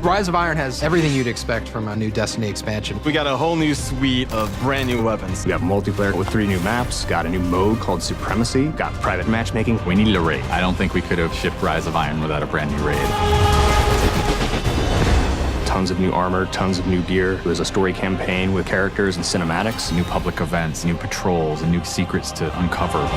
Rise of Iron has everything you'd expect from a new Destiny expansion. We got a whole new suite of brand new weapons. We got multiplayer with 3 new maps, got a new mode called Supremacy, got private matchmaking. We needed a raid. I don't think we could have shipped Rise of Iron without a brand new raid. Tons of new armor, tons of new gear. There's a story campaign with characters and cinematics. New public events, new patrols, and new secrets to uncover.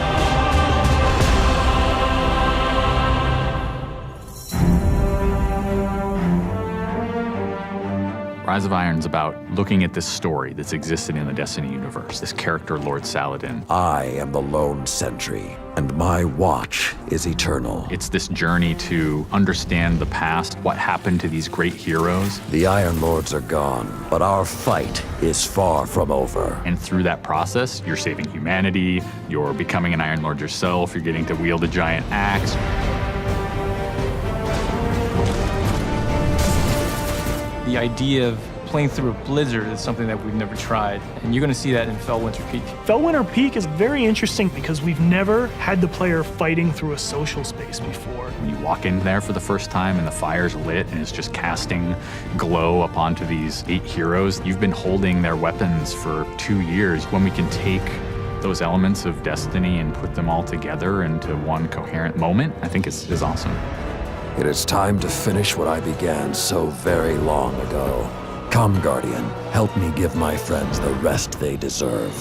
Rise of Iron's about looking at this story that's existed in the Destiny universe, this character, Lord Saladin. I am the lone sentry, and my watch is eternal. It's this journey to understand the past, what happened to these great heroes. The Iron Lords are gone, but our fight is far from over. And through that process, you're saving humanity, you're becoming an Iron Lord yourself, you're getting to wield a giant axe. The idea of playing through a blizzard is something that we've never tried, and you're going to see that in Fellwinter Peak. Fellwinter Peak is very interesting because we've never had the player fighting through a social space before. When you walk in there for the first time and the fire's lit and it's just casting glow up onto these 8 heroes, you've been holding their weapons for 2 years. When we can take those elements of Destiny and put them all together into one coherent moment, I think is awesome. It is time to finish what I began so very long ago. Come, Guardian, help me give my friends the rest they deserve.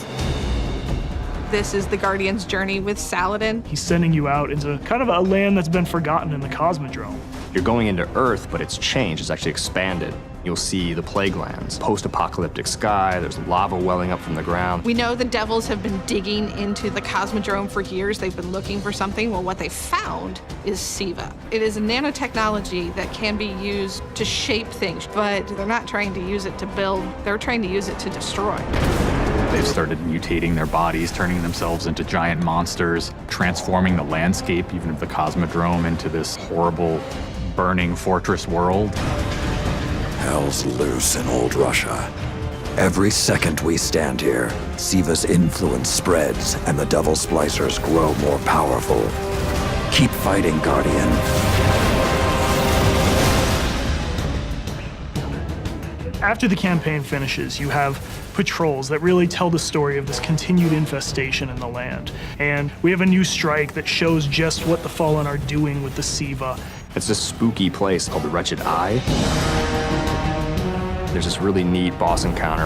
This is the Guardian's journey with Saladin. He's sending you out into kind of a land that's been forgotten in the Cosmodrome. You're going into Earth, but it's changed, it's actually expanded. You'll see the plague lands, post-apocalyptic sky, there's lava welling up from the ground. We know the Devils have been digging into the Cosmodrome for years. They've been looking for something. Well, what they found is Siva. It is a nanotechnology that can be used to shape things, but they're not trying to use it to build, they're trying to use it to destroy. They've started mutating their bodies, turning themselves into giant monsters, transforming the landscape, even of the Cosmodrome, into this horrible, burning fortress world. Hell's loose in old Russia. Every second we stand here, Siva's influence spreads and the Devil Splicers grow more powerful. Keep fighting, Guardian. After the campaign finishes, you have patrols that really tell the story of this continued infestation in the land. And we have a new strike that shows just what the Fallen are doing with the Siva. It's this spooky place called the Wretched Eye. There's this really neat boss encounter.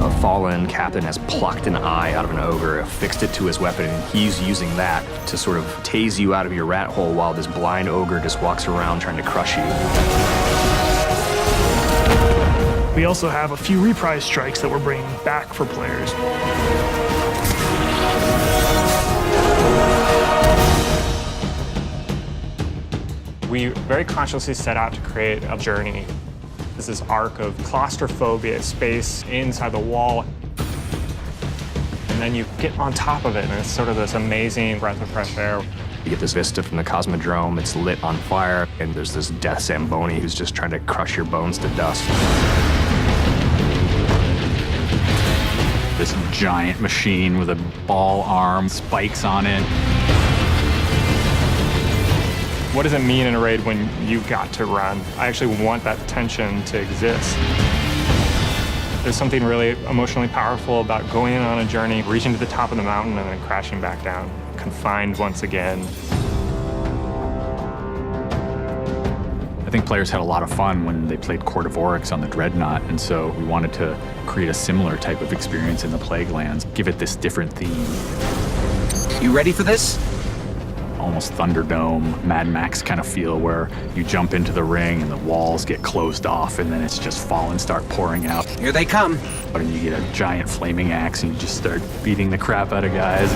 A fallen captain has plucked an eye out of an ogre, affixed it to his weapon, and he's using that to sort of tase you out of your rat hole while this blind ogre just walks around trying to crush you. We also have a few reprise strikes that we're bringing back for players. We very consciously set out to create a journey. This is arc of claustrophobia, space inside the wall. And then you get on top of it, and it's sort of this amazing breath of fresh air. You get this vista from the Cosmodrome, it's lit on fire, and there's this death Zamboni who's just trying to crush your bones to dust. This giant machine with a ball arm, spikes on it. What does it mean in a raid when you got to run? I actually want that tension to exist. There's something really emotionally powerful about going on a journey, reaching to the top of the mountain, and then crashing back down, confined once again. I think players had a lot of fun when they played Court of Oryx on the Dreadnought, and so we wanted to create a similar type of experience in the Plague Lands, give it this different theme. You ready for this? Almost Thunderdome, Mad Max kind of feel, where you jump into the ring and the walls get closed off and then it's just fallen start pouring out. Here they come. And you get a giant flaming axe and you just start beating the crap out of guys.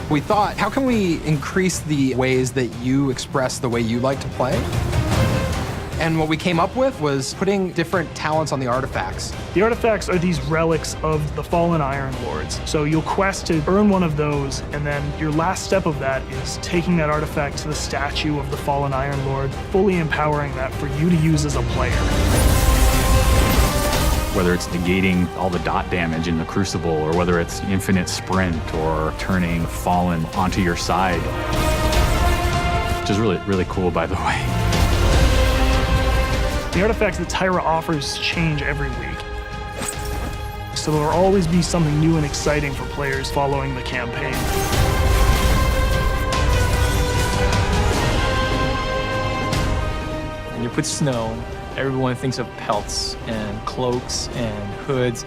We thought, how can we increase the ways that you express the way you like to play? And what we came up with was putting different talents on the artifacts. The artifacts are these relics of the fallen Iron Lords. So you'll quest to earn one of those, and then your last step of that is taking that artifact to the statue of the fallen Iron Lord, fully empowering that for you to use as a player. Whether it's negating all the dot damage in the Crucible, or whether it's infinite sprint, or turning Fallen onto your side. Which is really, really cool, by the way. The artifacts that Tyra offers change every week. So there will always be something new and exciting for players following the campaign. When you put snow, everyone thinks of pelts and cloaks and hoods.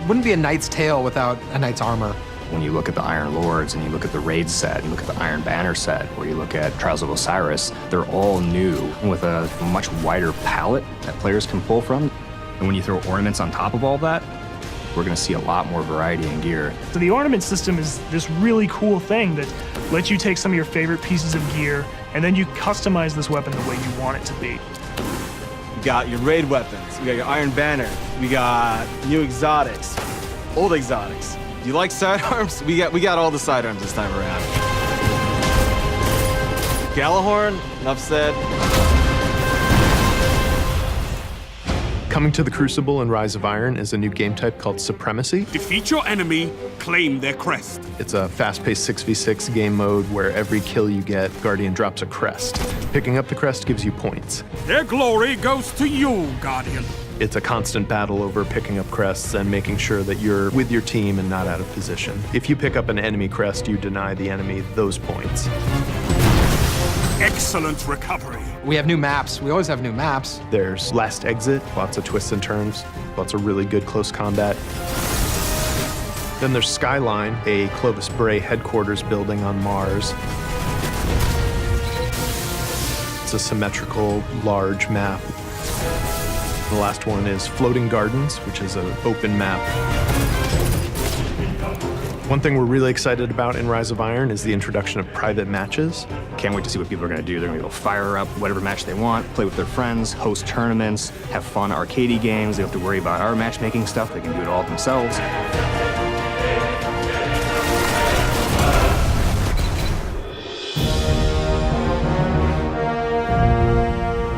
Wouldn't be a knight's tale without a knight's armor. When you look at the Iron Lords and you look at the Raid set, and you look at the Iron Banner set, or you look at Trials of Osiris, they're all new with a much wider palette that players can pull from. And when you throw ornaments on top of all that, we're going to see a lot more variety in gear. So the ornament system is this really cool thing that lets you take some of your favorite pieces of gear and then you customize this weapon the way you want it to be. You got your raid weapons, we got your Iron Banner, we got new exotics, old exotics. Do you like sidearms? We got all the sidearms this time around. Gallahorn, enough said. Coming to the Crucible in Rise of Iron is a new game type called Supremacy. Defeat your enemy, claim their crest. It's a fast-paced 6v6 game mode where every kill you get, Guardian drops a crest. Picking up the crest gives you points. Their glory goes to you, Guardian. It's a constant battle over picking up crests and making sure that you're with your team and not out of position. If you pick up an enemy crest, you deny the enemy those points. Excellent recovery. We have new maps. We always have new maps. There's Last Exit, lots of twists and turns, lots of really good close combat. Then there's Skyline, a Clovis Bray headquarters building on Mars. It's a symmetrical, large map. The last one is Floating Gardens, which is an open map. One thing we're really excited about in Rise of Iron is the introduction of private matches. Can't wait to see what people are going to do. They're going to go fire up whatever match they want, play with their friends, host tournaments, have fun arcadey games. They don't have to worry about our matchmaking stuff. They can do it all themselves.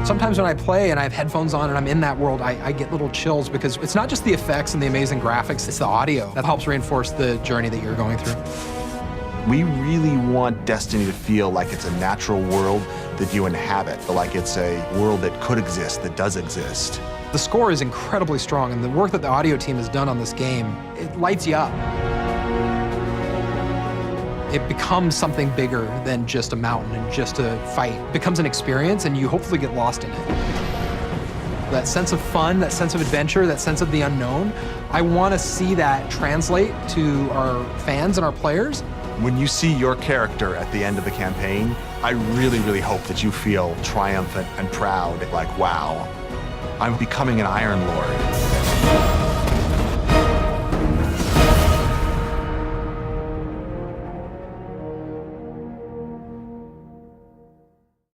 Sometimes when I play and I have headphones on and I'm in that world, I get little chills because it's not just the effects and the amazing graphics, it's the audio that helps reinforce the journey that you're going through. We really want Destiny to feel like it's a natural world that you inhabit, like it's a world that could exist, that does exist. The score is incredibly strong, and the work that the audio team has done on this game, it lights you up. It becomes something bigger than just a mountain and just a fight. It becomes an experience, and you hopefully get lost in it. That sense of fun, that sense of adventure, that sense of the unknown, I want to see that translate to our fans and our players. When you see your character at the end of the campaign, I really, really hope that you feel triumphant and proud, like, wow, I'm becoming an Iron Lord.